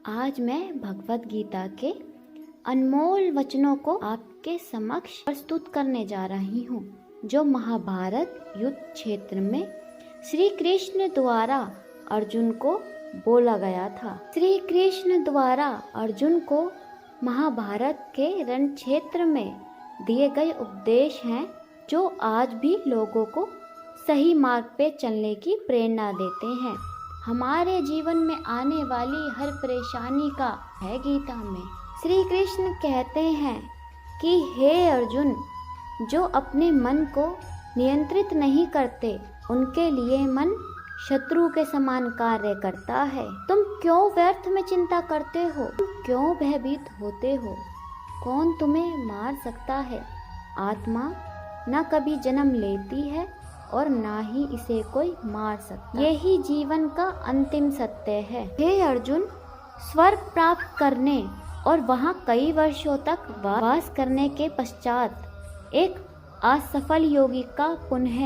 आज मैं भगवत गीता के अनमोल वचनों को आपके समक्ष प्रस्तुत करने जा रही हूँ, जो महाभारत युद्ध क्षेत्र में श्री कृष्ण द्वारा अर्जुन को बोला गया था। श्री कृष्ण द्वारा अर्जुन को महाभारत के रण क्षेत्र में दिए गए उपदेश हैं, जो आज भी लोगों को सही मार्ग पे चलने की प्रेरणा देते हैं। हमारे जीवन में आने वाली हर परेशानी का है गीता में। श्री कृष्ण कहते हैं कि हे अर्जुन, जो अपने मन को नियंत्रित नहीं करते, उनके लिए मन शत्रु के समान कार्य करता है। तुम क्यों व्यर्थ में चिंता करते हो? तुम क्यों भयभीत होते हो? कौन तुम्हें मार सकता है? आत्मा न कभी जन्म लेती है और ना ही इसे कोई मार सकता। यही जीवन का अंतिम सत्य है। हे अर्जुन, स्वर्ग प्राप्त करने और वहाँ कई वर्षों तक वास करने के पश्चात एक असफल योगी का पुनः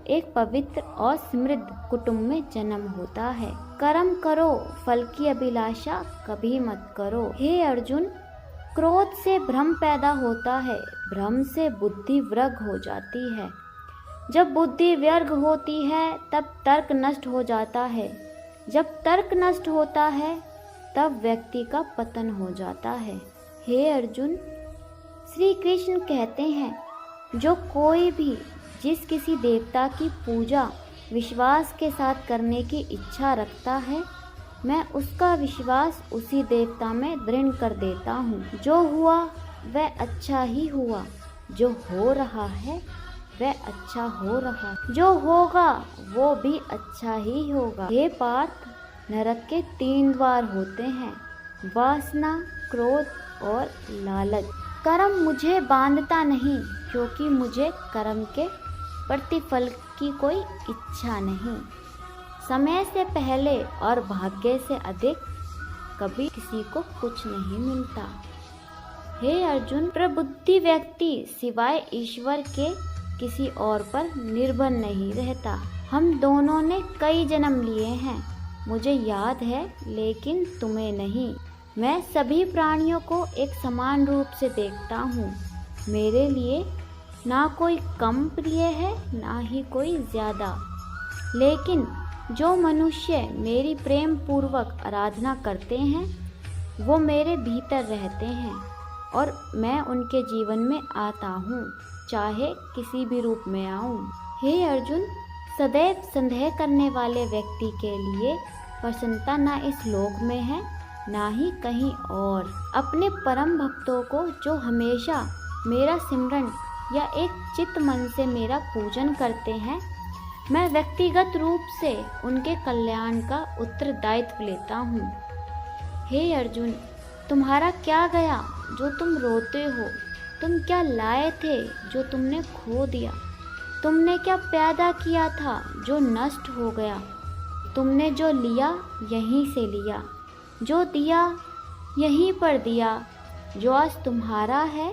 एक पवित्र और समृद्ध कुटुंब में जन्म होता है। कर्म करो, फल की अभिलाषा कभी मत करो। हे अर्जुन, क्रोध से भ्रम पैदा होता है, भ्रम से बुद्धि वृग हो जाती है। जब बुद्धि व्यर्थ होती है तब तर्क नष्ट हो जाता है। जब तर्क नष्ट होता है तब व्यक्ति का पतन हो जाता है। हे अर्जुन, श्री कृष्ण कहते हैं, जो कोई भी जिस किसी देवता की पूजा विश्वास के साथ करने की इच्छा रखता है, मैं उसका विश्वास उसी देवता में दृढ़ कर देता हूँ। जो हुआ वह अच्छा ही हुआ, जो हो रहा है वह अच्छा हो रहा, जो होगा वो भी अच्छा ही होगा। हे पार्थ, नरक के 3 द्वार होते हैं, वासना, क्रोध और लालच। कर्म मुझे बांधता नहीं, क्योंकि मुझे कर्म के प्रतिफल की कोई इच्छा नहीं। समय से पहले और भाग्य से अधिक कभी किसी को कुछ नहीं मिलता। हे अर्जुन, प्रबुद्धि व्यक्ति सिवाय ईश्वर के किसी और पर निर्भर नहीं रहता। हम दोनों ने कई जन्म लिए हैं, मुझे याद है, लेकिन तुम्हें नहीं। मैं सभी प्राणियों को एक समान रूप से देखता हूँ। मेरे लिए ना कोई कम प्रिय है, ना ही कोई ज़्यादा। लेकिन जो मनुष्य मेरी प्रेम पूर्वक आराधना करते हैं, वो मेरे भीतर रहते हैं और मैं उनके जीवन में आता हूँ, चाहे किसी भी रूप में आऊं। हे अर्जुन, सदैव संदेह करने वाले व्यक्ति के लिए प्रसन्नता ना इस लोक में है, ना ही कहीं और। अपने परम भक्तों को जो हमेशा मेरा सिमरन या एक चित्त मन से मेरा पूजन करते हैं, मैं व्यक्तिगत रूप से उनके कल्याण का उत्तरदायित्व लेता हूँ। हे अर्जुन, तुम्हारा क्या गया जो तुम रोते हो? तुम क्या लाए थे जो तुमने खो दिया? तुमने क्या पैदा किया था जो नष्ट हो गया? तुमने जो लिया यहीं से लिया, जो दिया यहीं पर दिया। जो आज तुम्हारा है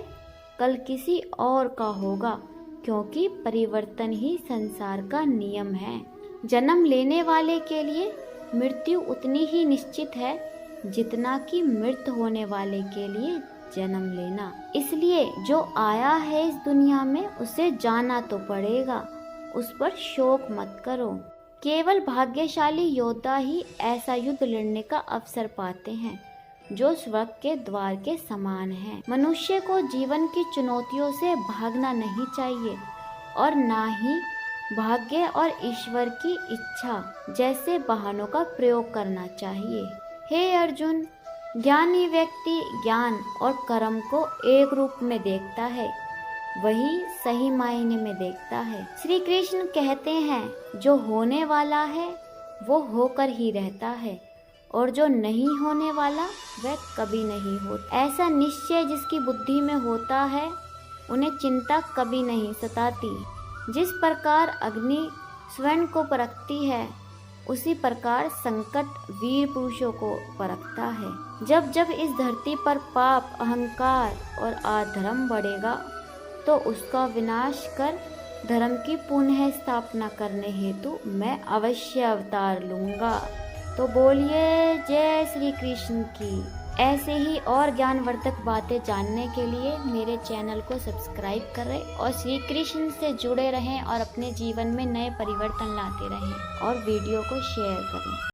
कल किसी और का होगा, क्योंकि परिवर्तन ही संसार का नियम है। जन्म लेने वाले के लिए मृत्यु उतनी ही निश्चित है जितना कि मृत होने वाले के लिए जन्म लेना। इसलिए जो आया है इस दुनिया में, उसे जाना तो पड़ेगा, उस पर शोक मत करो। केवल भाग्यशाली योद्धा ही ऐसा युद्ध लड़ने का अवसर पाते हैं जो स्वर्ग के द्वार के समान है। मनुष्य को जीवन की चुनौतियों से भागना नहीं चाहिए और ना ही भाग्य और ईश्वर की इच्छा जैसे बहानों का प्रयोग करना चाहिए। हे अर्जुन, ज्ञानी व्यक्ति ज्ञान और कर्म को एक रूप में देखता है, वही सही मायने में देखता है। श्री कृष्ण कहते हैं, जो होने वाला है वो होकर ही रहता है और जो नहीं होने वाला वह कभी नहीं होता। ऐसा निश्चय जिसकी बुद्धि में होता है, उन्हें चिंता कभी नहीं सताती। जिस प्रकार अग्नि स्वर्ण को परखती है, उसी प्रकार संकट वीर पुरुषों को परखता है। जब जब इस धरती पर पाप, अहंकार और अधर्म बढ़ेगा, तो उसका विनाश कर धर्म की पुनः स्थापना करने हेतु मैं अवश्य अवतार लूंगा। तो बोलिए जय श्री कृष्ण की। ऐसे ही और ज्ञानवर्धक बातें जानने के लिए मेरे चैनल को सब्सक्राइब करें और श्री कृष्ण से जुड़े रहें और अपने जीवन में नए परिवर्तन लाते रहें और वीडियो को शेयर करें।